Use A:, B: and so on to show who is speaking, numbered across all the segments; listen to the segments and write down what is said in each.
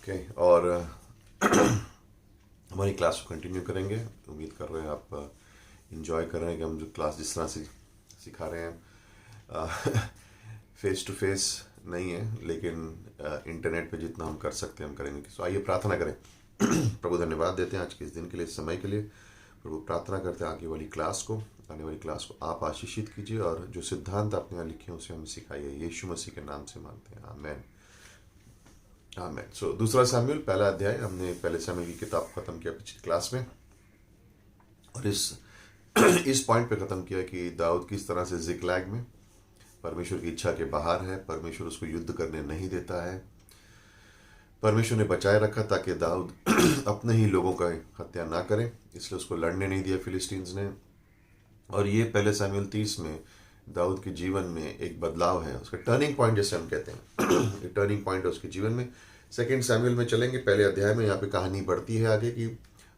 A: Okay. और हमारी class को कंटिन्यू करेंगे। उम्मीद कर रहे हैं आप इंजॉय कर रहे हैं कि हम जो क्लास जिस तरह से सिखा रहे हैं फेस टू फेस नहीं है, लेकिन इंटरनेट पे जितना हम कर सकते हैं हम करेंगे। सो आइए प्रार्थना करें। प्रभु धन्यवाद देते हैं आज के इस दिन के लिए, इस समय के लिए। प्रभु प्रार्थना करते हैं आने वाली क्लास को आप आशीषित कीजिए और जो सिद्धांत आपने यहाँ लिखे हैं उसे हमें सिखाइए। यीशु मसीह के नाम से मांगते हैं, आमेन। आमेन। सो दूसरा सामुएल पहला अध्याय, हमने पहले सामुएल की किताब खत्म किया पिछली क्लास में, और इस पॉइंट पे खत्म किया कि दाऊद किस तरह से जिकलैग में परमेश्वर की इच्छा के बाहर है। परमेश्वर उसको युद्ध करने नहीं देता है। परमेश्वर ने बचाए रखा ताकि दाऊद अपने ही लोगों का हत्या ना करे, इसलिए उसको लड़ने नहीं दिया फिलिस्तीन्स ने। और ये पहले सामुएल 30 में दाऊद के जीवन में एक बदलाव है, उसका टर्निंग पॉइंट जैसे हम कहते हैं। ये टर्निंग पॉइंट है उसके जीवन में। सेकंड सामुएल में चलेंगे, पहले अध्याय में यहाँ पे कहानी बढ़ती है आगे कि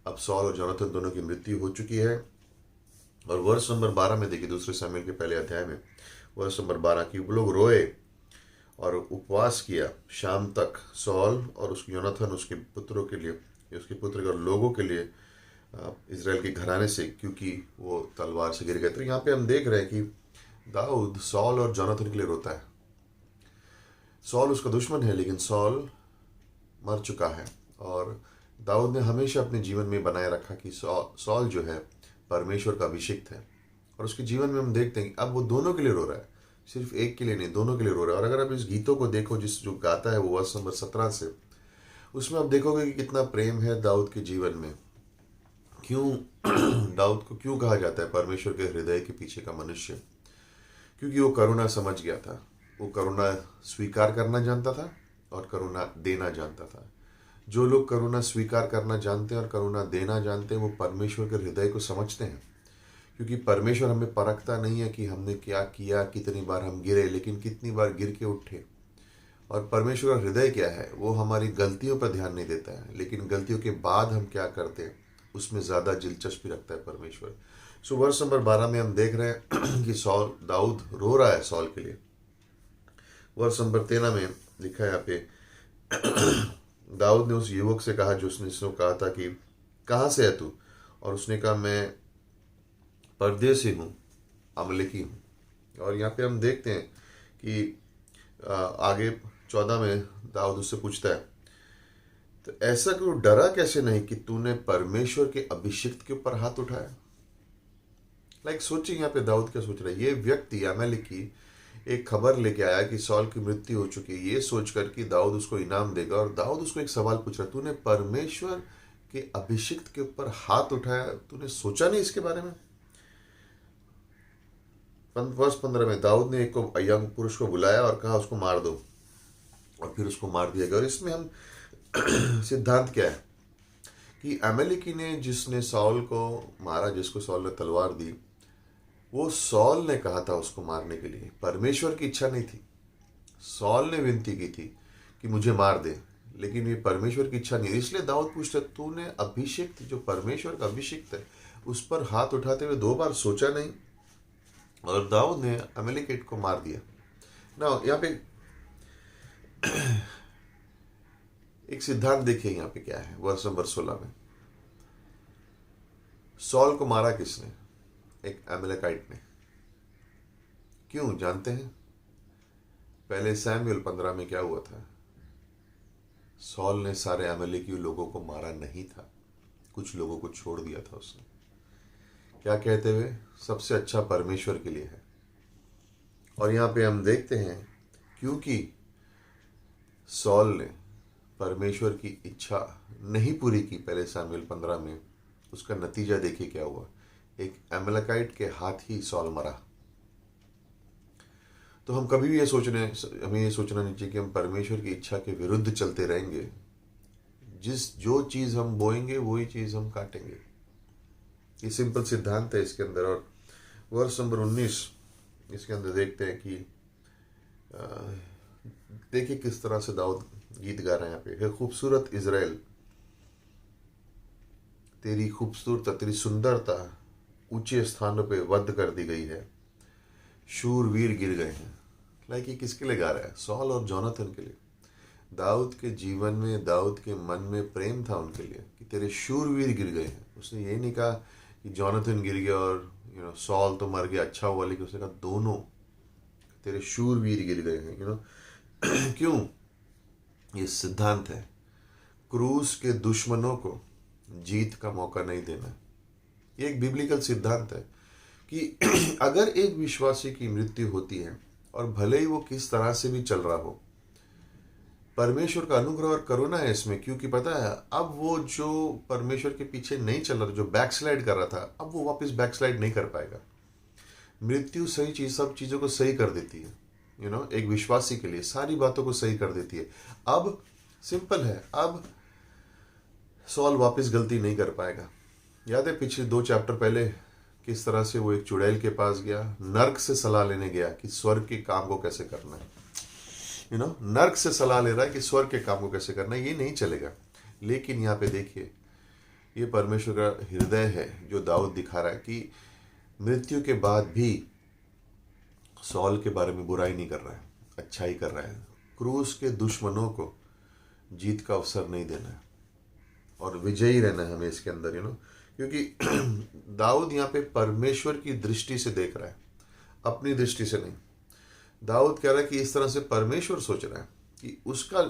A: अब सॉल और जोनाथन दोनों की मृत्यु हो चुकी है। और वर्ष नंबर 12 में देखिए, दूसरे सामुएल के पहले अध्याय में वर्ष नंबर 12 की वो लोग रोए और उपवास किया शाम तक। सॉल और उसके योनाथन उसके पुत्रों के लिए, उसके पुत्र के और लोगों के लिए, इजराइल के घराने से, क्योंकि वो तलवार से गिर गए। तो यहाँ पे हम देख रहे हैं कि दाऊद सॉल और जोनाथन के लिए रोता है। सॉल उसका दुश्मन है, लेकिन सॉल मर चुका है। और दाऊद ने हमेशा अपने जीवन में बनाए रखा कि सॉल जो है परमेश्वर का अभिषिक्त है। और उसके जीवन में हम देखते हैं कि अब वो दोनों के लिए रो रहा है, सिर्फ एक के लिए नहीं, दोनों के लिए रो रहा है। और अगर आप इस गीतों को देखो, जो गाता है वो वर्ष नंबर 17 से, उसमें आप देखोगे कि कितना प्रेम है दाऊद के जीवन में। क्यों दाऊद को क्यों कहा जाता है परमेश्वर के हृदय के पीछे का मनुष्य? क्योंकि वो करुणा समझ गया था। वो करुणा स्वीकार करना जानता था और करुणा देना जानता था। जो लोग करुणा स्वीकार करना जानते हैं और करुणा देना जानते हैं, वो परमेश्वर के हृदय को समझते हैं। क्योंकि परमेश्वर हमें परखता नहीं है कि हमने क्या किया, कितनी बार हम गिरे, लेकिन कितनी बार गिर के उठे। और परमेश्वर का हृदय क्या है, वो हमारी गलतियों पर ध्यान नहीं देता है, लेकिन गलतियों के बाद हम क्या करते हैं उसमें ज़्यादा दिलचस्पी रखता है परमेश्वर। सो वर्ष नंबर 12 में हम देख रहे हैं कि दाऊद रो रहा है सॉल के लिए। वर्ष नंबर 13 में लिखा है यहाँ पे, दाऊद ने उस युवक से कहा जो उसने कहा था कि कहाँ से है तू? और उसने कहा मैं परदेसी हूँ, अमलेकी हूँ। और यहाँ पे हम देखते हैं कि आगे 14 में दाऊद उससे पूछता है, तो ऐसा क्यों डरा कैसे नहीं कि तूने परमेश्वर के अभिषिक्त के ऊपर हाथ उठाया? सोचिए यहाँ पे दाऊद क्या सोच रहा है। ये व्यक्ति अमलेकी एक खबर लेके आया कि सॉल की मृत्यु हो चुकी है, ये सोचकर कि दाऊद उसको इनाम देगा। और दाऊद उसको एक सवाल पूछ रहा है, तूने परमेश्वर के अभिषिक्त के ऊपर हाथ उठाया, तूने सोचा नहीं इसके बारे में? वर्ष 15 में दाऊद ने एक यंग पुरुष को बुलाया और कहा उसको मार दो, और फिर उसको मार दिया गया। और इसमें हम सिद्धांत क्या है कि अमलेकी ने, जिसने सॉल को मारा, जिसको सॉल ने तलवार दी, वो सॉल ने कहा था उसको मारने के लिए, परमेश्वर की इच्छा नहीं थी। सॉल ने विनती की थी कि मुझे मार दे, लेकिन ये परमेश्वर की इच्छा नहीं। इसलिए दाऊद पूछता, तूने अभिषिक्त, जो परमेश्वर का अभिषिक्त है, उस पर हाथ उठाते हुए 2 बार सोचा नहीं? और दाऊद ने अमलेकेट को मार दिया ना। यहाँ पे एक सिद्धांत देखिए यहाँ पे क्या है। वर्ष नंबर 16 में सॉल को मारा किसने? एक अमलेकाइट ने। क्यों जानते हैं? पहले सामुएल 15 में क्या हुआ था? सॉल ने सारे अमलेकी लोगों को मारा नहीं था, कुछ लोगों को छोड़ दिया था उसने। क्या कहते हुए? सबसे अच्छा परमेश्वर के लिए है। और यहाँ पे हम देखते हैं, क्योंकि सॉल ने परमेश्वर की इच्छा नहीं पूरी की पहले सामुएल 15 में, उसका नतीजा देखिए क्या हुआ। एक अमलेकाइट के हाथ ही सॉल मरा। तो हम कभी भी हमें ये सोचना नहीं चाहिए कि हम परमेश्वर की इच्छा के विरुद्ध चलते रहेंगे। जो चीज़ हम बोएंगे वही चीज़ हम काटेंगे। ये सिंपल सिद्धांत है इसके अंदर। और वर्ष नंबर 19 इसके अंदर देखते हैं कि देखिए किस तरह से दाऊद गीत गा रहे हैं यहाँ पे। है खूबसूरत इज़राइल, तेरी खूबसूरता, तेरी सुंदरता ऊंचे स्थानों पे वध कर दी गई है, शूरवीर गिर गए हैं। ये किसके लिए गा रहा है? सॉल और जोनाथन के लिए। दाऊद के जीवन में, दाऊद के मन में प्रेम था उनके लिए कि तेरे शूरवीर गिर गए हैं। उसने ये नहीं कहा कि जॉनथन गिर गया और सॉल तो मर गया, अच्छा हुआ, लेकिन उसने कहा दोनों तेरे शूरवीर गिर गए हैं। क्यों? ये सिद्धांत है, क्रूस के दुश्मनों को जीत का मौका नहीं देना। ये एक बिब्लिकल सिद्धांत है कि अगर एक विश्वासी की मृत्यु होती है, और भले ही वो किस तरह से भी चल रहा हो, परमेश्वर का अनुग्रह और करुणा है इसमें। क्योंकि पता है, अब वो जो परमेश्वर के पीछे नहीं चल रहा, जो बैकस्लाइड कर रहा था, अब वो वापस बैकस्लाइड नहीं कर पाएगा। मृत्यु सही चीज, सब चीजों को सही कर देती है। एक विश्वासी के लिए सारी बातों को सही कर देती है। अब सिंपल है, अब सॉल वापस गलती नहीं कर पाएगा। याद है पिछले 2 चैप्टर पहले किस तरह से वो एक चुड़ैल के पास गया, नर्क से सलाह लेने गया कि स्वर्ग के काम को कैसे करना है। नर्क से सलाह ले रहा है कि स्वर्ग के काम को कैसे करना है। ये नहीं चलेगा। लेकिन यहाँ पे देखिए, ये परमेश्वर का हृदय है जो दाऊद दिखा रहा है कि मृत्यु के बाद भी सॉल के बारे में बुराई नहीं कर रहा है, अच्छाई कर रहा है। क्रूस के दुश्मनों को जीत का अवसर नहीं देना है और विजयी रहना है हमें इसके अंदर। क्योंकि दाऊद यहाँ पे परमेश्वर की दृष्टि से देख रहा है, अपनी दृष्टि से नहीं। दाऊद कह रहा है कि इस तरह से परमेश्वर सोच रहा है कि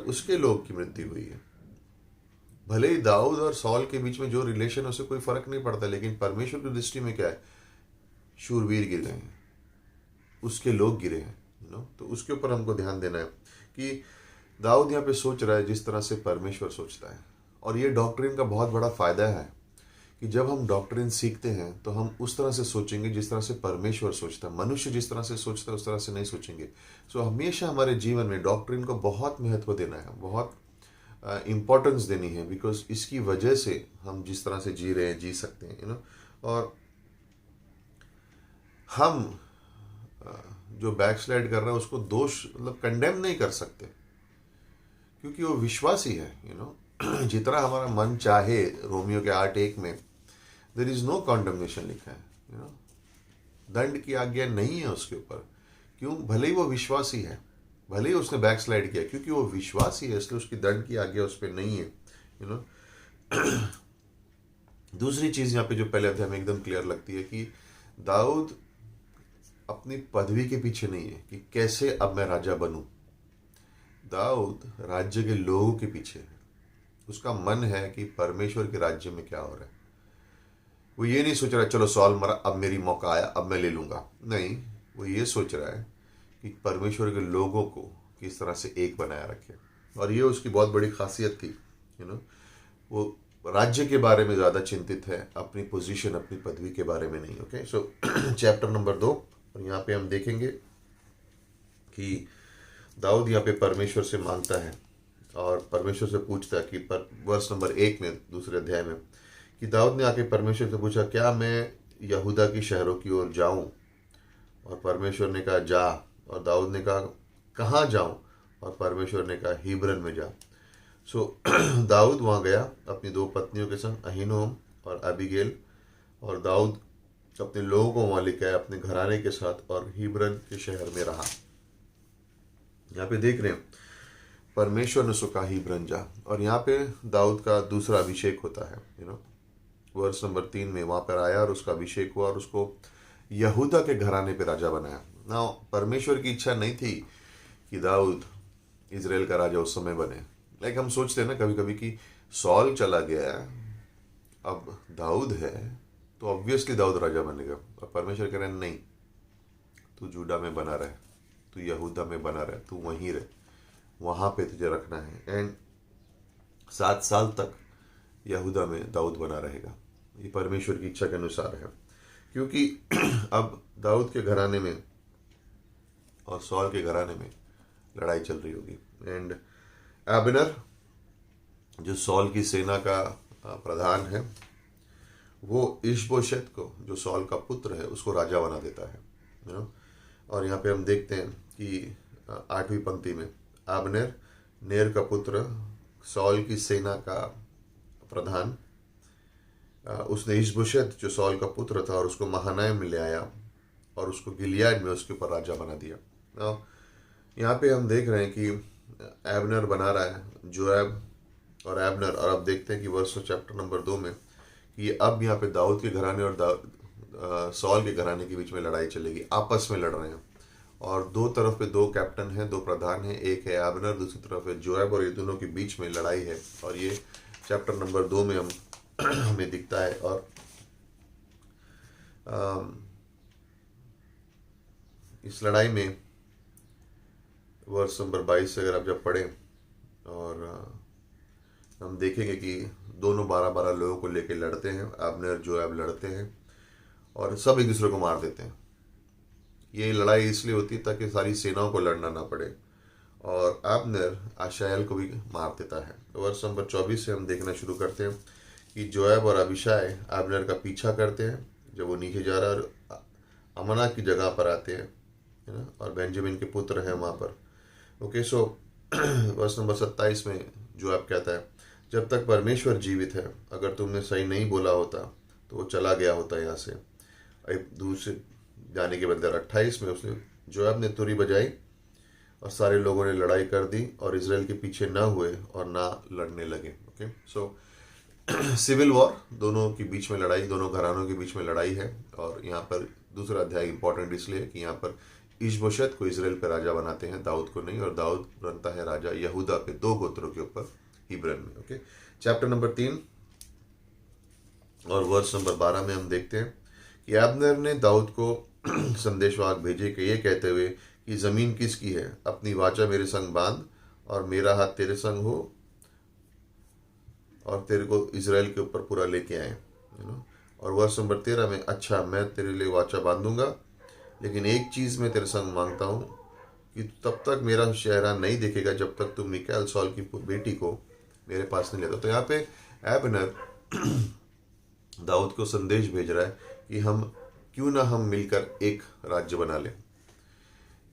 A: उसके लोग की मृत्यु हुई है। भले ही दाऊद और सॉल के बीच में जो रिलेशन है, उसे कोई फर्क नहीं पड़ता, लेकिन परमेश्वर की दृष्टि में क्या है, शूरवीर गिर गए हैं, उसके लोग गिरे हैं। तो उसके ऊपर हमको ध्यान देना है कि दाऊद यहाँ पे सोच रहा है जिस तरह से परमेश्वर सोचता है। और ये डॉक्ट्रिन का बहुत बड़ा फायदा है कि जब हम डॉक्ट्रिन सीखते हैं तो हम उस तरह से सोचेंगे जिस तरह से परमेश्वर सोचता है। मनुष्य जिस तरह से सोचता है उस तरह से नहीं सोचेंगे। सो हमेशा हमारे जीवन में डॉक्ट्रिन को बहुत महत्व देना है, बहुत इम्पोर्टेंस देनी है, बिकॉज इसकी वजह से हम जिस तरह से जी रहे हैं, जी सकते हैं। और हम जो बैकस्लाइड कर रहे हैं उसको दोष मतलब कंडेम नहीं कर सकते, क्योंकि वो विश्वासी है। जितना हमारा मन चाहे, रोमियो के 8:1 में देयर इज नो कॉन्डमनेशन लिखा है। दंड की आज्ञा नहीं है उसके ऊपर। क्यों? भले ही वो विश्वासी है, भले ही उसने बैकस्लाइड किया, क्योंकि वो विश्वासी है इसलिए उसकी दंड की आज्ञा उस पर नहीं है। दूसरी चीज यहाँ पे जो पहले अध्याय में एकदम क्लियर लगती है कि दाऊद अपनी पदवी के पीछे नहीं है कि कैसे अब मैं राजा बनूं। दाऊद राज्य के लोगों के पीछे है। उसका मन है कि परमेश्वर के राज्य में क्या हो रहा है। वो ये नहीं सोच रहा है चलो सॉल मरा, अब मेरी मौका आया, अब मैं ले लूंगा। नहीं, वो ये सोच रहा है कि परमेश्वर के लोगों को किस तरह से एक बनाया रखे। और ये उसकी बहुत बड़ी खासियत थी। वो राज्य के बारे में ज़्यादा चिंतित है, अपनी पोजीशन, अपनी पदवी के बारे में नहीं। ओके, सो चैप्टर नंबर 2, और यहाँ पे हम देखेंगे कि दाऊद यहाँ पे परमेश्वर से मांगता है और परमेश्वर से पूछता है कि वर्ष नंबर 1 में, दूसरे अध्याय में, कि दाऊद ने आके परमेश्वर से पूछा, क्या मैं यहूदा की शहरों की ओर जाऊं? और परमेश्वर ने कहा जा। और दाऊद ने कहा कहाँ जाऊं? और परमेश्वर ने कहा हिब्रन में जा। सो दाऊद वहाँ गया अपनी 2 पत्नियों के संग, अहीनोम और अबीगेल। और दाऊद अपने लोगों को वहाँ लेके आया अपने घराने के साथ और हिब्रन के शहर में रहा। यहाँ पे देख रहे हैं परमेश्वर ने उसको कहा हिब्रन जा। और यहाँ पे दाऊद का दूसरा अभिषेक होता है। वर्ष नंबर 3 में वहाँ पर आया और उसका अभिषेक हुआ और उसको यहूदा के घराने पे राजा बनाया। ना परमेश्वर की इच्छा नहीं थी कि दाऊद इजराइल का राजा उस समय बने। लाइक हम सोचते हैं ना कभी कभी कि सॉल चला गया, अब दाऊद है तो ऑब्वियसली दाऊद राजा बनेगा। और परमेश्वर कह रहे हैं नहीं, तू जूडा में बना रहे, तू यहूदा में बना रहे, तू वहीं रहे, वहाँ पे तुझे रखना है। एंड 7 साल तक यहूदा में दाऊद बना रहेगा। ये परमेश्वर की इच्छा के अनुसार है, क्योंकि अब दाऊद के घराने में और सॉल के घराने में लड़ाई चल रही होगी। एंड अबनर जो सॉल की सेना का प्रधान है, वो इशबोशेत को, जो सॉल का पुत्र है, उसको राजा बना देता है। और यहाँ पे हम देखते हैं कि 8वीं पंक्ति में अबनेर, नेर का पुत्र, सॉल की सेना का प्रधान, उसने इशबोशेत जो सॉल का पुत्र था और उसको महानाइम में ले आया और उसको गिलियाद में उसके ऊपर राजा बना दिया। यहाँ पे हम देख रहे हैं कि एबनर बना रहा है जोएब और एबनर, और अब देखते हैं कि वर्ष चैप्टर नंबर 2 में कि अब यहाँ पे दाऊद के घराने और सॉल के घराने के बीच में लड़ाई चलेगी, आपस में लड़ रहे हैं। और दो तरफ पे दो कैप्टन हैं, दो प्रधान हैं, एक है एबनर, दूसरी तरफ है जोएब, और ये दोनों के बीच में लड़ाई है। और ये चैप्टर नंबर 2 में हम हमें दिखता है। और इस लड़ाई में वर्ष नंबर 22 से अगर आप जब पढ़ें, और हम देखेंगे कि दोनों 12-12 लोगों को लेकर लड़ते हैं, एबनर जोएब लड़ते हैं और सब एक दूसरे को मार देते हैं। ये लड़ाई इसलिए होती है ताकि सारी सेनाओं को लड़ना ना पड़े, और एबनर आशाएल को भी मार देता है। तो वर्ष नंबर 24 से हम देखना शुरू करते हैं कि जोएब और अबीशाय एबनर का पीछा करते हैं जब वो नीचे जा रहा है, और अमना की जगह पर आते हैं, है ना, और बेंजामिन के पुत्र हैं वहाँ पर। ओके, सो वर्ष नंबर 27 में जोएब कहता है, जब तक परमेश्वर जीवित है, अगर तुमने सही नहीं बोला होता तो वो चला गया होता यहाँ से। दूसरे जाने के बदले 28 में उसने जोएब ने तुरी बजाई और सारे लोगों ने लड़ाई कर दी और इजराइल के पीछे ना हुए और ना लड़ने लगे। ओके, सो सिविल वॉर, दोनों के बीच में लड़ाई, दोनों घरानों के बीच में लड़ाई है। और यहाँ पर दूसरा अध्याय इंपॉर्टेंट इसलिए कि यहाँ पर ईशबोशेत को इजराइल पर राजा बनाते हैं, दाऊद को नहीं, और दाऊद बनता है राजा यहूदा के 2 गोत्रों के ऊपर हिब्रन में। ओके, चैप्टर नंबर 3 और वर्ष नंबर 12 में हम देखते हैं कि एबनर ने दाऊद को संदेशवाहक भेजे कि ये कहते हुए कि जमीन किसकी है, अपनी वाचा मेरे संग बांध और मेरा हाथ तेरे संग हो और तेरे को इजराइल के ऊपर पूरा लेके आए, यू नो। और वर्ष नंबर 13 में, अच्छा मैं तेरे लिए वाचा बांधूंगा, लेकिन एक चीज मैं तेरे संग मांगता हूँ कि तब तक मेरा चेहरा नहीं देखेगा जब तक तुम मिकाएल सॉल की बेटी को मेरे पास नहीं लेता। तो यहाँ पे एबनर दाऊद को संदेश भेज रहा है कि क्यों ना हम मिलकर एक राज्य बना लें,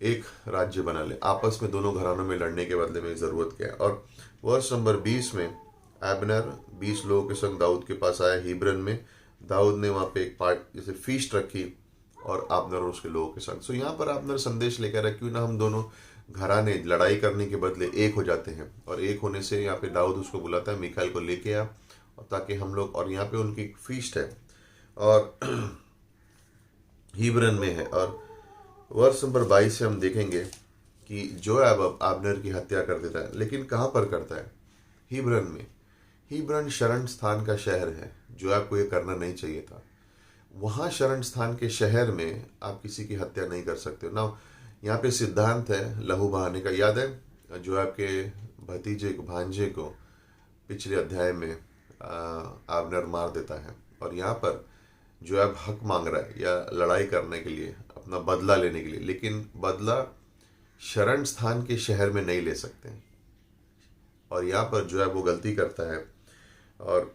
A: एक राज्य बना ले, आपस में दोनों घरानों में लड़ने के बदले में जरूरत क्या है। और वर्ष नंबर 20 में एबनर 20 लोगों के संग दाऊद के पास आया हिब्रन में। दाऊद ने वहाँ पे एक पार्ट जैसे फीस्ट रखी और एबनर और उसके लोगों के संग। सो यहाँ पर एबनर संदेश लेकर है, क्यों ना हम दोनों घराने लड़ाई करने के बदले एक हो जाते हैं। और एक होने से यहाँ पे दाऊद उसको बुलाता है, मिकाएल को लेके आ, और ताकि हम लोग, और यहाँ पे उनकी फीस्ट है और हिब्रन में है। और वर्ष नंबर 22 से हम देखेंगे कि जोएब अब एबनर की हत्या कर देता है, लेकिन कहाँ पर करता है? हिब्रन में। हिब्रन शरण स्थान का शहर है, जोएब को ये करना नहीं चाहिए था। वहाँ शरण स्थान के शहर में आप किसी की हत्या नहीं कर सकते ना। यहाँ पे सिद्धांत है लहू बहाने का। याद है जोएब के भतीजे को, भांजे को पिछले अध्याय में एबनर मार देता है, और यहाँ पर जोएब हक मांग रहा है या लड़ाई करने के लिए, अपना बदला लेने के लिए, लेकिन बदला शरण स्थान के शहर में नहीं ले सकते। और यहाँ पर जोएब वो गलती करता है। और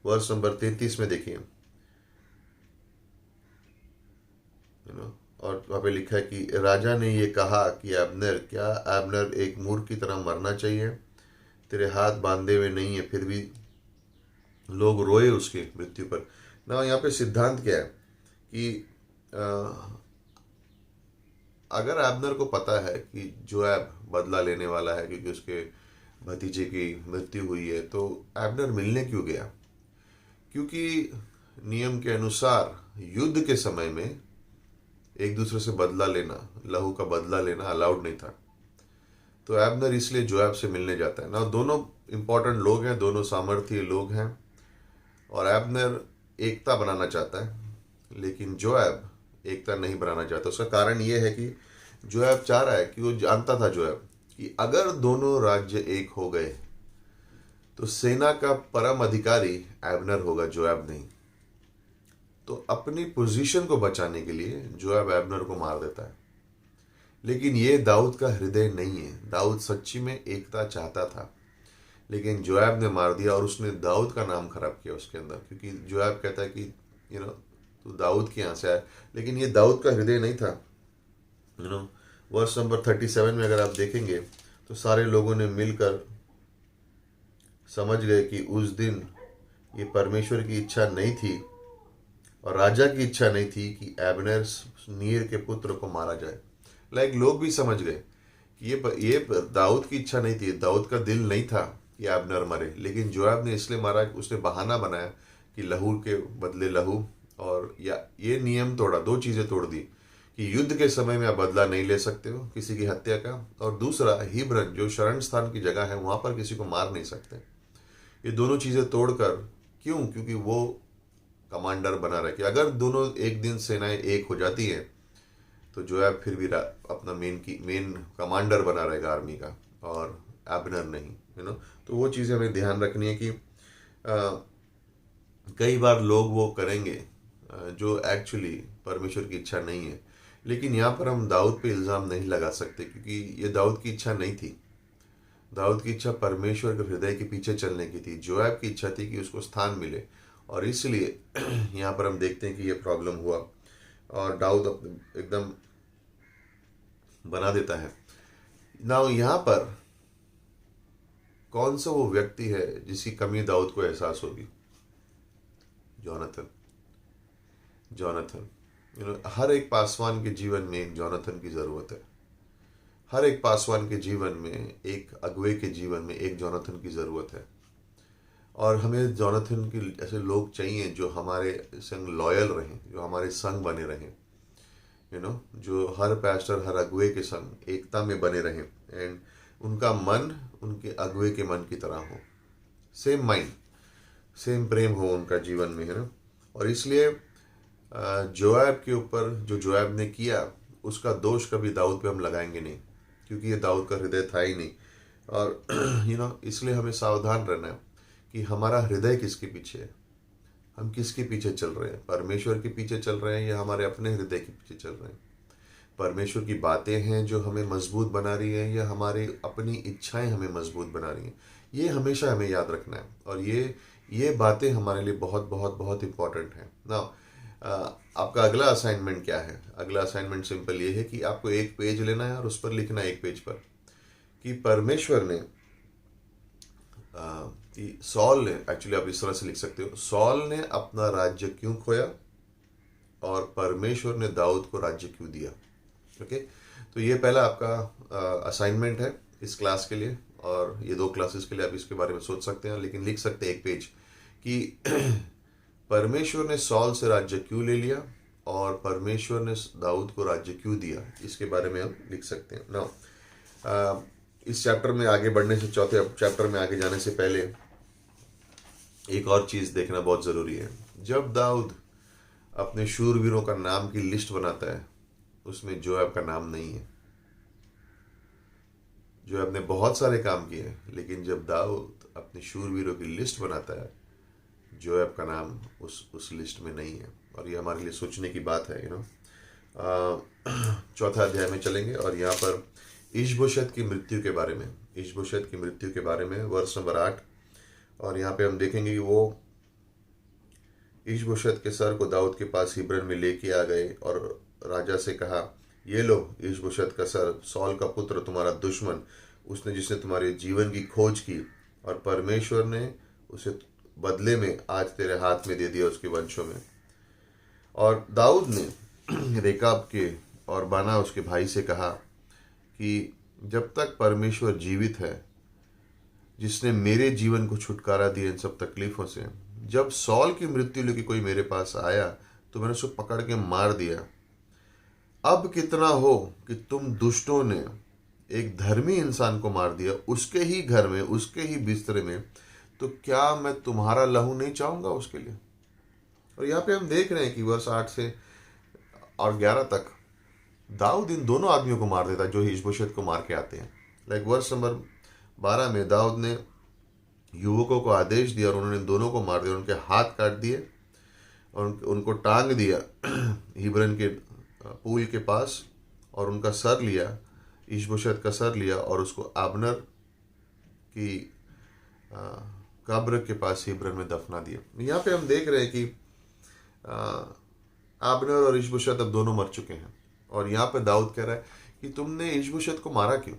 A: वर्ष नंबर 33 में देखिए, और वहाँ पे लिखा है कि राजा ने ये कहा कि एबनर, क्या एबनर एक मूर्ख की तरह मरना चाहिए? तेरे हाथ बांधे हुए नहीं है, फिर भी लोग रोए उसकी मृत्यु पर ना। यहाँ पे सिद्धांत क्या है कि अगर एबनर को पता है कि जोएब बदला लेने वाला है क्योंकि उसके भतीजे की मृत्यु हुई है, तो एबनर मिलने क्यों गया? क्योंकि नियम के अनुसार युद्ध के समय में एक दूसरे से बदला लेना, लहू का बदला लेना अलाउड नहीं था। तो एबनर इसलिए जोएब से मिलने जाता है ना। दोनों इंपॉर्टेंट लोग हैं, दोनों सामर्थ्य लोग हैं, और एबनर एकता बनाना चाहता है, लेकिन जोएब एकता नहीं बनाना चाहता। उसका कारण ये है कि जोएब चाह रहा है कि, वो जानता था जोएब कि अगर दोनों राज्य एक हो गए तो सेना का परम अधिकारी एबनर होगा, जोएब नहीं। तो अपनी पोजीशन को बचाने के लिए जोएब एबनर को मार देता है। लेकिन ये दाऊद का हृदय नहीं है। दाऊद सच्ची में एकता चाहता था, लेकिन जोएब ने मार दिया, और उसने दाऊद का नाम खराब किया उसके अंदर, क्योंकि जोएब कहता है कि तू दाऊद के यहाँ से आया, लेकिन ये दाऊद का हृदय नहीं था। वर्ष नंबर 37 में अगर आप देखेंगे तो सारे लोगों ने मिलकर समझ गए कि उस दिन ये परमेश्वर की इच्छा नहीं थी और राजा की इच्छा नहीं थी कि एबनर नीर के पुत्र को मारा जाए। लोग भी समझ गए ये दाऊद की इच्छा नहीं थी, दाऊद का दिल नहीं था कि अब्नेर मरे, लेकिन जोआब ने इसलिए मारा कि उसने बहाना बनाया कि लहू के बदले लहू, और या ये नियम तोड़ा, दो चीज़ें तोड़ दी कि युद्ध के समय में आप बदला नहीं ले सकते हो किसी की हत्या का, और दूसरा हिब्रन जो शरण स्थान की जगह है वहां पर किसी को मार नहीं सकते। ये दोनों चीज़ें तोड़कर, क्यों? क्योंकि वो कमांडर बना रहे कि अगर दोनों एक दिन सेनाएं एक हो जाती हैं तो जोयाब फिर भी अपना मेन कमांडर बना रहेगा आर्मी का, और एबनर नहीं, तो वो चीज़ें हमें ध्यान रखनी है कि कई बार लोग वो करेंगे जो एक्चुअली परमेश्वर की इच्छा नहीं है। लेकिन यहाँ पर हम दाऊद पे इल्ज़ाम नहीं लगा सकते, क्योंकि ये दाऊद की इच्छा नहीं थी। दाऊद की इच्छा परमेश्वर के हृदय के पीछे चलने की थी। जोआब की इच्छा थी कि उसको स्थान मिले, और इसलिए यहाँ पर हम देखते हैं कि ये प्रॉब्लम हुआ, और दाऊद एकदम बना देता है। ना यहाँ पर कौन सा वो व्यक्ति है जिसकी कमी दाऊद को एहसास होगी? जोनाथन। हर एक पासवान के जीवन में एक जोनाथन की जरूरत है। हर एक पासवान के जीवन में, एक अगुवे के जीवन में एक जोनाथन की जरूरत है, और हमें जोनाथन के ऐसे लोग चाहिए जो हमारे संग लॉयल रहें, जो हमारे संग बने रहें, जो हर पैस्टर, हर अगुवे के संग एकता में बने रहें, एंड उनका मन उनके अगुवे के मन की तरह हो, सेम माइंड, सेम प्रेम हो उनका जीवन में, है ना। और इसलिए जोआब के ऊपर जो जोआब ने किया, उसका दोष कभी दाऊद पे हम लगाएंगे नहीं, क्योंकि ये दाऊद का हृदय था ही नहीं। और इसलिए हमें सावधान रहना है कि हमारा हृदय किसके पीछे है, हम किसके पीछे चल रहे हैं, परमेश्वर के पीछे चल रहे हैं या हमारे अपने हृदय के पीछे चल रहे हैं। परमेश्वर की बातें हैं जो हमें मजबूत बना रही हैं, या हमारी अपनी इच्छाएं हमें मजबूत बना रही हैं। ये हमेशा हमें याद रखना है, और ये बातें हमारे लिए बहुत बहुत बहुत इंपॉर्टेंट हैं ना। आपका अगला असाइनमेंट क्या है? अगला असाइनमेंट सिंपल ये है कि आपको एक पेज लेना है और उस पर लिखना है, एक पेज पर, कि परमेश्वर ने कि सॉल ने, एक्चुअली आप इस तरह से लिख सकते हो, सॉल ने अपना राज्य क्यों खोया और परमेश्वर ने दाऊद को राज्य क्यों दिया। ओके, तो ये पहला आपका असाइनमेंट है इस क्लास के लिए, और ये 2 क्लासेस के लिए आप इसके बारे में सोच सकते हैं, लेकिन लिख सकते हैं एक पेज कि परमेश्वर ने सॉल से राज्य क्यों ले लिया और परमेश्वर ने दाऊद को राज्य क्यों दिया, इसके बारे में हम लिख सकते हैं ना। इस चैप्टर में आगे बढ़ने से, चौथे चैप्टर में आगे जाने से पहले एक और चीज देखना बहुत जरूरी है। जब दाऊद अपने शूरवीरों का नाम की लिस्ट बनाता है, उसमें जोआब का नाम नहीं है। जोआब ने बहुत सारे काम किए, लेकिन जब दाऊद अपने शूरवीरों की लिस्ट बनाता है, जोआब का नाम उस लिस्ट में नहीं है। और ये हमारे लिए सोचने की बात है, चौथा अध्याय में चलेंगे, और यहाँ पर ईशबोशेत की मृत्यु के बारे में, ईशबोशेत की मृत्यु के बारे में वर्ष नंबर 8, और यहाँ पे हम देखेंगे कि वो ईशबोशेत के सर को दाऊद के पास हिब्रन में लेके आ गए, और राजा से कहा, ये लो ईशबोशेत का सर, सॉल का पुत्र, तुम्हारा दुश्मन, उसने जिसने तुम्हारे जीवन की खोज की, और परमेश्वर ने उसे बदले में आज तेरे हाथ में दे दिया उसके वंशों में। और दाऊद ने रेकाब के और बाना उसके भाई से कहा कि जब तक परमेश्वर जीवित है, जिसने मेरे जीवन को छुटकारा दिया इन सब तकलीफों से, जब सॉल की मृत्यु लेके कोई मेरे पास आया तो मैंने उसको पकड़ के मार दिया। अब कितना हो कि तुम दुष्टों ने एक धर्मी इंसान को मार दिया, उसके ही घर में, उसके ही बिस्तरे में, तो क्या मैं तुम्हारा लहू नहीं चाहूंगा उसके लिए। और यहाँ पे हम देख रहे हैं कि वर्ष 8 से और 11 तक दाऊद इन दोनों आदमियों को मार देता है जो ईशबोशेत को मार के आते हैं। लाइक वर्ष नंबर 12 में दाऊद ने युवकों को आदेश दिया और उन्होंने दोनों को मार दिया, उनके हाथ काट दिए और उनको टांग दिया हिब्रन के पूल के पास, और उनका सर लिया, ईशबोशेत का सर लिया, और उसको अब्नेर की कब्र के पास हिब्रन में दफना दिया। यहाँ पे हम देख रहे हैं कि अब्नेर और ईशबोशेत अब दोनों मर चुके हैं, और यहाँ पे दाऊद कह रहा है कि तुमने ईशबोशेत को मारा क्यों?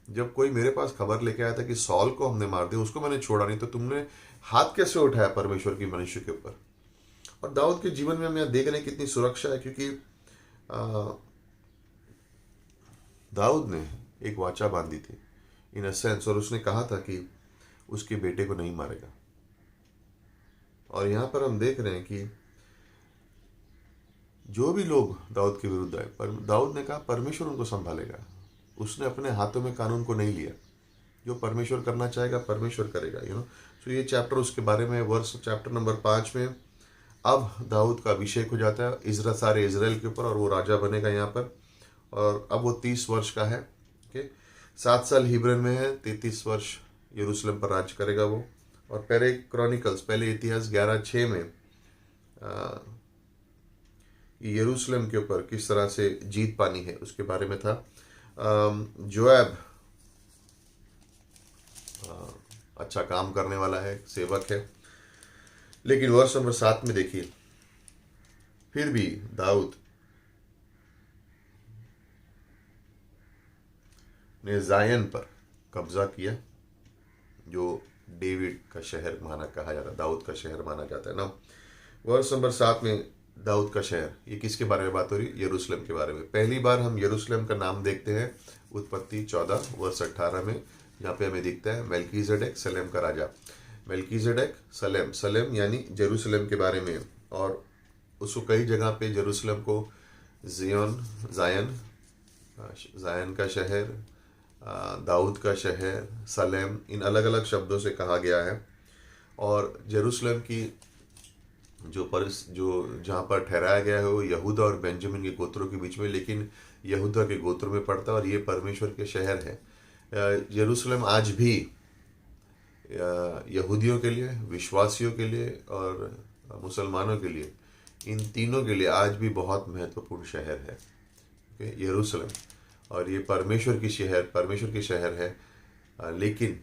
A: जब कोई मेरे पास खबर लेके आया था कि सॉल को हमने मार दिया, उसको मैंने छोड़ा नहीं, तो तुमने हाथ कैसे उठाया परमेश्वर की मनुष्य के ऊपर? और दाऊद के जीवन में हम यहाँ देख रहे हैं कितनी सुरक्षा है, क्योंकि दाऊद ने एक वाचा बांधी थी इन अ सेंस, और उसने कहा था कि उसके बेटे को नहीं मारेगा। और यहाँ पर हम देख रहे हैं कि जो भी लोग दाऊद के विरुद्ध आए, पर दाऊद ने कहा परमेश्वर उनको संभालेगा। उसने अपने हाथों में कानून को नहीं लिया। जो परमेश्वर करना चाहेगा परमेश्वर करेगा, सो ये चैप्टर उसके बारे में, वर्ष चैप्टर नंबर 5 में अब दाऊद का अभिषेक हो जाता है सारे इजराइल के ऊपर, और वो राजा बनेगा यहाँ पर। और अब वो 30 वर्ष का है। ओके, 7 साल हिब्रन में है, 33 वर्ष यरूशलेम पर राज करेगा वो। और पहले क्रॉनिकल्स, पहले इतिहास 11:6 में यरूशलेम के ऊपर किस तरह से जीत पानी है उसके बारे में था। जोएब अच्छा काम करने वाला है, सेवक है, लेकिन वर्ष नंबर 7 में देखिए, फिर भी दाऊद ने जायन पर कब्जा किया, जो डेविड का शहर कहा जाता है, दाऊद का शहर माना जाता है ना। वर्ष नंबर 7 में दाऊद का शहर, ये किसके बारे में बात हो रही है? यरूशलेम के बारे में। पहली बार हम यरूशलेम का नाम देखते हैं उत्पत्ति 14 वर्ष 18 में, जहाँ पे हमें दिखता है मेल्कीजेडेक सलेम का राजा। मेल्कीजेडेक सलेम, सलेम यानी जेरूशलेम के बारे में। और उसको कई जगह पे जेरूशलेम को जायन का शहर, दाऊद का शहर, सलेम, इन अलग अलग शब्दों से कहा गया है। और जेरूशलेम की जो जहाँ पर ठहराया गया है वो यहूदा और बेंजामिन के गोत्रों के बीच में, लेकिन यहूदा के गोत्र में पड़ता है, और ये परमेश्वर के शहर है। यरूशलेम आज भी यहूदियों के लिए, विश्वासियों के लिए और मुसलमानों के लिए, इन तीनों के लिए आज भी बहुत महत्वपूर्ण शहर है यरूशलेम। और ये परमेश्वर की शहर है। लेकिन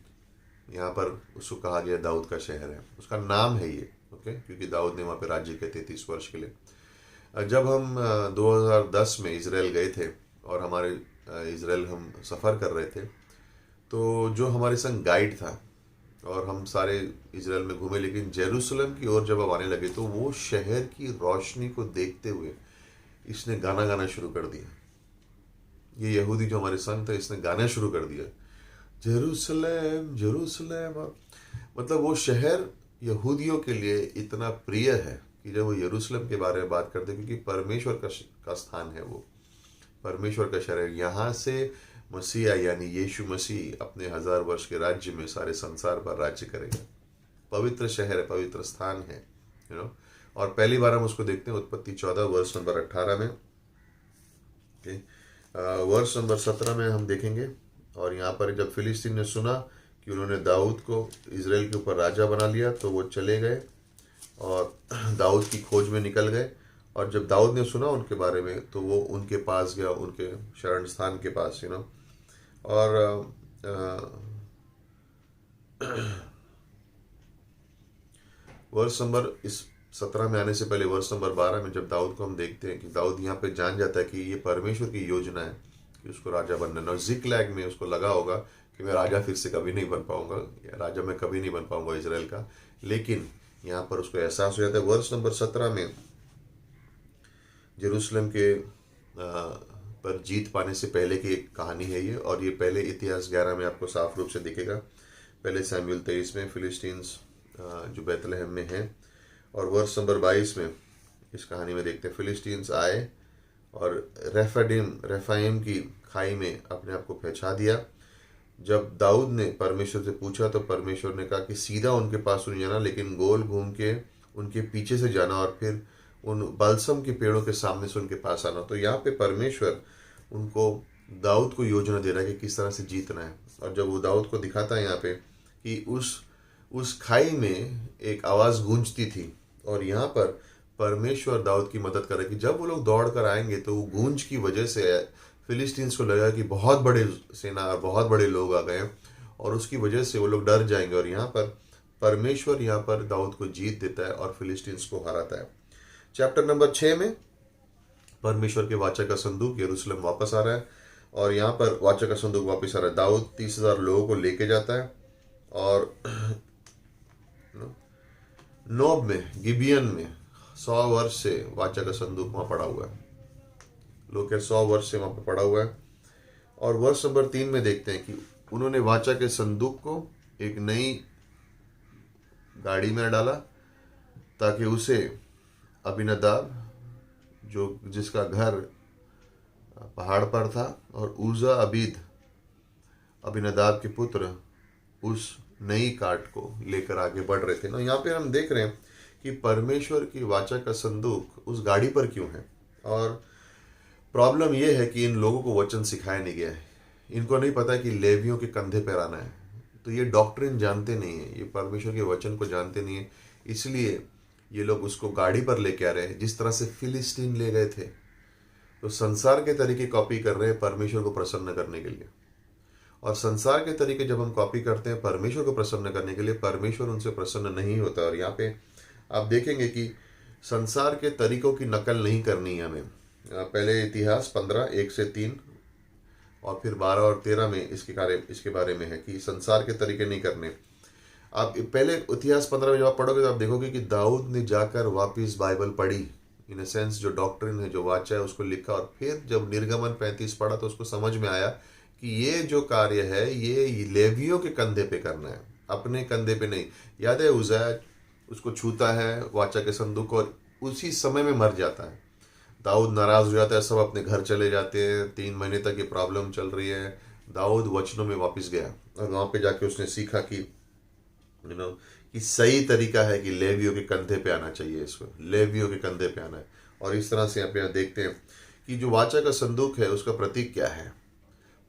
A: यहाँ पर उसको कहा गया दाऊद का शहर है, उसका नाम है ये, ओके, क्योंकि दाऊद ने वहाँ पे राज्य किया 33 वर्ष के लिए। जब हम 2010 में इजराइल गए थे और हमारे इजराइल हम सफ़र कर रहे थे, तो जो हमारे संग गाइड था और हम सारे इजराइल में घूमे, लेकिन जेरूशलेम की ओर जब हम आने लगे तो वो शहर की रोशनी को देखते हुए इसने गाना गाना शुरू कर दिया। ये यहूदी जो हमारे संग था, इसने गाना शुरू कर दिया, जेरूशलेम जेरूशलेम। मतलब वो शहर यहूदियों के लिए इतना प्रिय है कि जब वो यरूशलेम के बारे में बात करते हैं, क्योंकि परमेश्वर का स्थान है, वो परमेश्वर का शहर है। यहाँ से मसीहा यानी यीशु मसीह अपने 1000 वर्ष के राज्य में सारे संसार पर राज्य करेगा। पवित्र शहर है, पवित्र स्थान है, और पहली बार हम उसको देखते हैं उत्पत्ति 14 वर्ष नंबर 18 में। वर्ष नंबर 17 में हम देखेंगे, और यहाँ पर जब फिलिस्तीन ने सुना कि उन्होंने दाऊद को इजराइल के ऊपर राजा बना लिया, तो वो चले गए और दाऊद की खोज में निकल गए। और जब दाऊद ने सुना उनके बारे में, तो वो उनके पास गया, उनके शरण स्थान के पास, और वर्ष नंबर इस 17 में आने से पहले वर्ष नंबर 12 में जब दाऊद को हम देखते हैं कि दाऊद यहाँ पे जान जाता है कि ये परमेश्वर की योजना है कि उसको राजा बनना है। और जिकलैग में उसको लगा होगा कि मैं राजा फिर से कभी नहीं बन पाऊंगा, राजा मैं कभी नहीं बन पाऊंगा इजराइल का, लेकिन यहाँ पर उसको एहसास हो जाता है। वर्ष नंबर 17 में जेरूशलेम के पर जीत पाने से पहले की एक कहानी है ये, और ये पहले इतिहास 11 में आपको साफ रूप से दिखेगा। पहले सैमुएल 23 में फिलिस्तीन्स जो बैतलहम में है, और वर्ष नंबर 22 में इस कहानी में देखते हैं फिलिस्तीन्स आए और रेफाइम की खाई में अपने आप को पहचा दिया। जब दाऊद ने परमेश्वर से पूछा तो परमेश्वर ने कहा कि सीधा उनके पास नहीं जाना, लेकिन गोल घूम के उनके पीछे से जाना और फिर उन बलसम के पेड़ों के सामने से उनके पास आना। तो यहाँ पे परमेश्वर उनको दाऊद को योजना दे रहा है कि किस तरह से जीतना है। और जब वो दाऊद को दिखाता है यहाँ पे कि उस खाई में एक आवाज़ गूंजती थी, और यहाँ पर परमेश्वर दाऊद की मदद कर रहा है कि जब वो लोग दौड़ कर आएंगे तो वो गूंज की वजह से फिलिस्तीन्स को लगा कि बहुत बड़े सेना और बहुत बड़े लोग आ गए, और उसकी वजह से वो लोग डर जाएंगे। और यहाँ पर परमेश्वर यहाँ पर दाऊद को जीत देता है और फिलिस्तीन्स को हराता है। चैप्टर नंबर 6 में परमेश्वर के वाचा का संदूक यरूशलेम वापस आ रहा है, और यहाँ पर वाचा का संदूक वापस आ रहा है। दाऊद 30,000 लोगों को लेके जाता है, और नोब में, गिबियन में 100 वर्ष से वाचा का संदूक वहाँ पड़ा हुआ है। लोग 100 वर्ष से वहाँ पर पड़ा हुआ है। और वर्ष नंबर 3 में देखते हैं कि उन्होंने वाचा के संदूक को एक नई गाड़ी में डाला ताकि उसे अबीनादाब, जो जिसका घर पहाड़ पर था, और उजा अबीद अबीनादाब के पुत्र उस नई काट को लेकर आगे बढ़ रहे थे ना। यहाँ पे हम देख रहे हैं कि परमेश्वर की वाचा का संदूक उस गाड़ी पर क्यों है। और प्रॉब्लम यह है कि इन लोगों को वचन सिखाया नहीं गया है। इनको नहीं पता कि लेवियों के कंधे पर आना है। तो ये डॉक्ट्रिन जानते नहीं है, ये परमेश्वर के वचन को जानते नहीं है, इसलिए ये लोग उसको गाड़ी पर लेके आ रहे हैं जिस तरह से फिलिस्तीन ले गए थे। तो संसार के तरीके कॉपी कर रहे हैं परमेश्वर को प्रसन्न करने के लिए। और संसार के तरीके जब हम कॉपी करते हैं परमेश्वर को प्रसन्न करने के लिए, परमेश्वर उनसे प्रसन्न नहीं होता। और यहाँ पे आप देखेंगे कि संसार के तरीकों की नकल नहीं करनी है हमें। पहले इतिहास 15:1-3 और फिर 12 और 13 में इसके बारे में है कि संसार के तरीके नहीं करने। आप पहले इतिहास 15 में जब आप पढ़ोगे तो आप देखोगे कि दाऊद ने जाकर वापिस बाइबल पढ़ी, इन सेंस जो डॉक्ट्रिन है, जो वाचा है, उसको लिखा। और फिर जब निर्गमन 35 पढ़ा तो उसको समझ में आया कि ये जो कार्य है ये लेवियों के कंधे पे करना है, अपने कंधे पे नहीं। याद है उज़ैया उसको छूता है वाचा के संदूक और उसी समय में मर जाता है। दाऊद नाराज हो जाता है, सब अपने घर चले जाते हैं। 3 महीने तक ये प्रॉब्लम चल रही है। दाऊद वचनों में वापस गया और वहाँ पे जाके उसने सीखा कि कि सही तरीका है कि लेवियों के कंधे पे आना चाहिए, इसको लेवियों के कंधे पे आना है। और इस तरह से यहाँ देखते हैं कि जो वाचा का संदूक है उसका प्रतीक क्या है,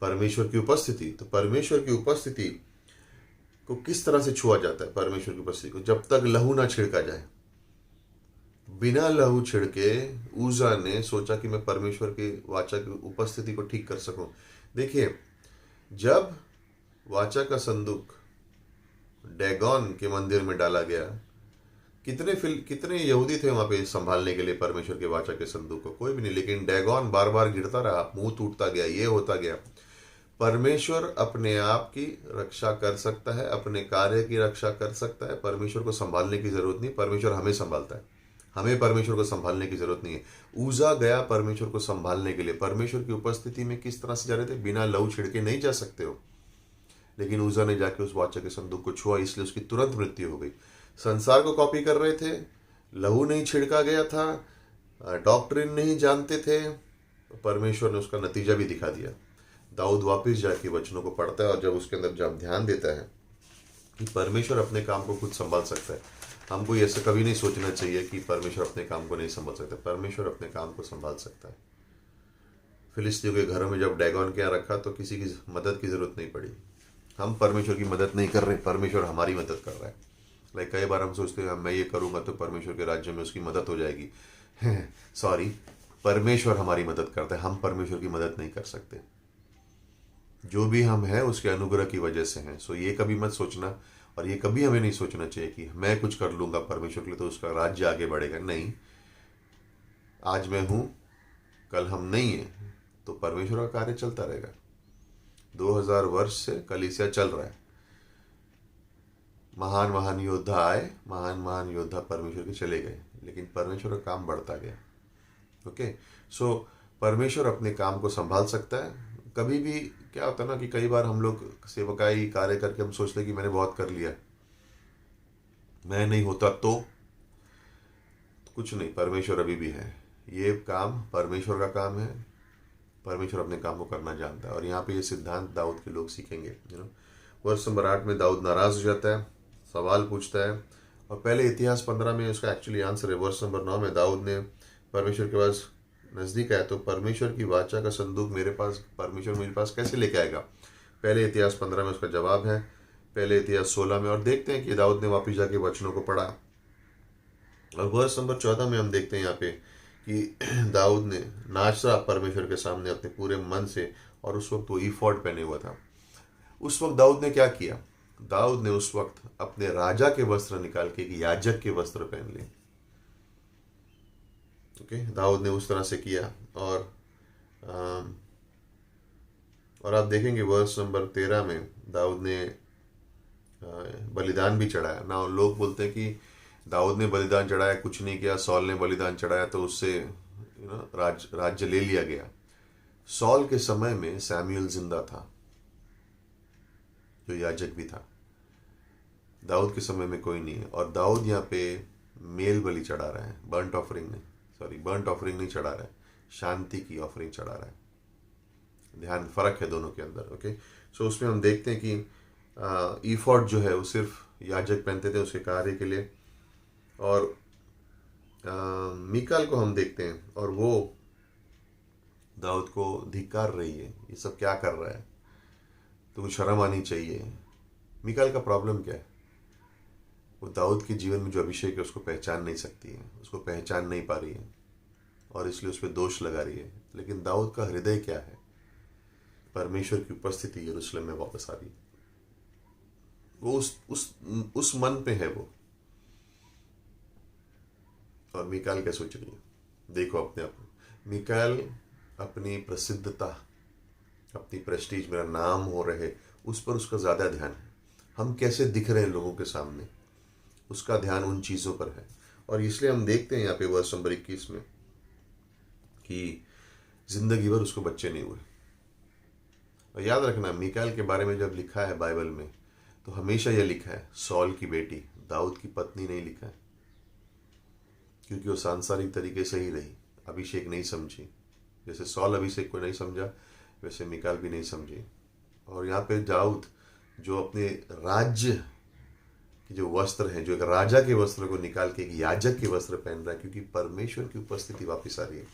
A: परमेश्वर की उपस्थिति। तो परमेश्वर की उपस्थिति को किस तरह से छुआ जाता है? परमेश्वर की उपस्थिति को जब तक लहू ना छिड़का जाए। बिना लहू छिड़के उजा ने सोचा कि मैं परमेश्वर की वाचा की उपस्थिति को ठीक कर सकूं। देखिए, जब वाचा का संदूक डैगोन के मंदिर में डाला गया, कितने यहूदी थे वहां पे संभालने के लिए परमेश्वर के वाचा के संदूक को? कोई भी नहीं। लेकिन डैगोन बार बार गिरता रहा, मुंह टूटता गया, ये होता गया। परमेश्वर अपने आप की रक्षा कर सकता है, अपने कार्य की रक्षा कर सकता है। परमेश्वर को संभालने की जरूरत नहीं, परमेश्वर हमें संभालता है। हमें परमेश्वर को संभालने की जरूरत नहीं है। ऊजा गया परमेश्वर को संभालने के लिए। परमेश्वर की उपस्थिति में किस तरह से जा रहे थे? बिना लहू छिड़के नहीं जा सकते हो। लेकिन उजा ने जाके उस वाचा के संदूक को छुआ, इसलिए उसकी तुरंत मृत्यु हो गई। संसार को कॉपी कर रहे थे, लहू नहीं छिड़का गया था, डॉक्ट्रिन नहीं जानते थे, परमेश्वर ने उसका नतीजा भी दिखा दिया। दाऊद वापस जाके वचनों को पढ़ता है और जब उसके अंदर जब ध्यान देता है कि परमेश्वर अपने काम को खुद संभाल सकता है। हमको ऐसा कभी नहीं सोचना चाहिए कि परमेश्वर अपने काम को नहीं संभाल सकता। परमेश्वर अपने काम को संभाल सकता है। फिलिस्तीनियों के घरों में जब डैगोन के यहाँ रखा तो किसी की मदद की जरूरत नहीं पड़ी। हम परमेश्वर की मदद नहीं कर रहे, परमेश्वर हमारी मदद कर रहा है। लाइक कई बार हम सोचते हैं मैं ये करूँगा तो परमेश्वर के राज्य में उसकी मदद हो जाएगी। सॉरी, परमेश्वर हमारी मदद करता है, हम परमेश्वर की मदद नहीं कर सकते। जो भी हम हैं उसके अनुग्रह की वजह से हैं। सो ये कभी मत सोचना, और ये कभी हमें नहीं सोचना चाहिए कि मैं कुछ कर लूँगा परमेश्वर के लिए तो उसका राज्य आगे बढ़ेगा। नहीं, आज मैं हूँ, कल हम नहीं हैं, तो परमेश्वर का कार्य चलता रहेगा। 2000 वर्ष से कलीसिया चल रहा है। महान महान योद्धा आए, महान महान योद्धा परमेश्वर के चले गए, लेकिन परमेश्वर का काम बढ़ता गया। ओके, सो परमेश्वर अपने काम को संभाल सकता है। कभी भी क्या होता है ना कि कई बार हम लोग सेवकाई कार्य करके हम सोचते कि मैंने बहुत कर लिया, मैं नहीं होता तो कुछ नहीं, परमेश्वर अभी भी है। ये काम परमेश्वर का काम है, परमेश्वर अपने काम को करना जानता है। और यहाँ पे ये सिद्धांत दाऊद के लोग सीखेंगे। वर्ष नंबर 8 में दाऊद नाराज हो जाता है, सवाल पूछता है, और पहले इतिहास 15 में उसका एक्चुअली आंसर है। वर्ष नंबर 9 में दाऊद ने परमेश्वर के पास नज़दीक आया तो परमेश्वर की वाचा का संदूक मेरे पास, परमेश्वर मेरे पास कैसे लेके आएगा? पहले इतिहास 15 में उसका जवाब है, पहले इतिहास 16 में। और देखते हैं कि दाऊद ने वापिस जाके वचनों को पढ़ा। और वर्ष नंबर 14 में हम देखते हैं यहाँ पे कि दाऊद ने नाचा परमेश्वर के सामने अपने पूरे मन से, और उस वक्त वो ईफोर्ड पहने हुआ था। उस वक्त दाऊद ने क्या किया? दाऊद ने उस वक्त अपने राजा के वस्त्र निकाल के एक याजक के वस्त्र पहन लिए। ओके, दाऊद ने उस तरह से किया। और आप देखेंगे वर्ष नंबर 13 में दाऊद ने बलिदान भी चढ़ाया ना। लोग बोलते हैं कि दाऊद ने बलिदान चढ़ाया, कुछ नहीं किया, सॉल ने बलिदान चढ़ाया तो उससे राज्य ले लिया गया। सॉल के समय में सैमुअल जिंदा था, जो याजक भी था। दाऊद के समय में कोई नहीं है, और दाऊद यहाँ पे मेल बलि चढ़ा रहा है, बर्ंट ऑफरिंग नहीं चढ़ा रहा है, शांति की ऑफरिंग चढ़ा रहा है। ध्यान, फर्क है दोनों के अंदर। ओके, सो उसमें हम देखते हैं कि ईफॉड जो है वो सिर्फ याजक पहनते थे उसके कार्य के लिए। और मीकाल को हम देखते हैं और वो दाऊद को धिक्कार रही है, ये सब क्या कर रहा है, तुमको शर्म आनी चाहिए। मीकाल का प्रॉब्लम क्या है? वो दाऊद के जीवन में जो अभिषेक है उसको पहचान नहीं सकती है, उसको पहचान नहीं पा रही है, और इसलिए उस पर दोष लगा रही है। लेकिन दाऊद का हृदय क्या है? परमेश्वर की उपस्थिति यरूशलेम में वापस आ रही है। वो उस मन पे है वो। और मीकाल क्या सोच रही है? देखो अपने आप में। मीकाल अपनी प्रसिद्धता, अपनी प्रेस्टीज, मेरा नाम हो रहे, उस पर उसका ज्यादा ध्यान है। हम कैसे दिख रहे हैं लोगों के सामने, उसका ध्यान उन चीजों पर है। और इसलिए हम देखते हैं यहाँ पे वर्ष नंबर 21 में कि जिंदगी भर उसको बच्चे नहीं हुए। और याद रखना, मीकाल के बारे में जब लिखा है बाइबल में, तो हमेशा यह लिखा है सॉल की बेटी, दाऊद की पत्नी नहीं लिखा है, क्योंकि वो सांसारिक तरीके से ही रही, अभिषेक नहीं समझी। जैसे सॉल अभिषेक को नहीं समझा, वैसे मीकाल भी नहीं समझी। और यहाँ पे दाऊद जो अपने राज्य के जो वस्त्र हैं, जो एक राजा के वस्त्र को निकाल के एक याजक के वस्त्र पहन रहा है, क्योंकि परमेश्वर की उपस्थिति वापस आ रही है।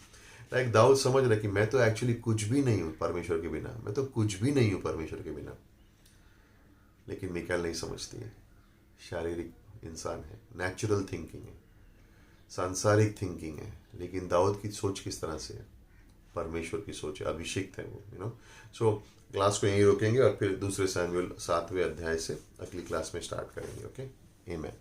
A: लाइक दाऊद समझ रहा है कि मैं तो एक्चुअली कुछ भी नहीं हूं परमेश्वर के बिना, मैं तो कुछ भी नहीं हूं परमेश्वर के बिना। लेकिन मीकाल नहीं समझती है, शारीरिक इंसान है, नेचुरल थिंकिंग है, सांसारिक थिंकिंग है। लेकिन दाऊद की सोच किस तरह से है? परमेश्वर की सोच है, अभिषिक्त है वो। सो क्लास को यहीं रोकेंगे और फिर दूसरे सैमुएल 7वें अध्याय से अगली क्लास में स्टार्ट करेंगे। ओके, आमेन।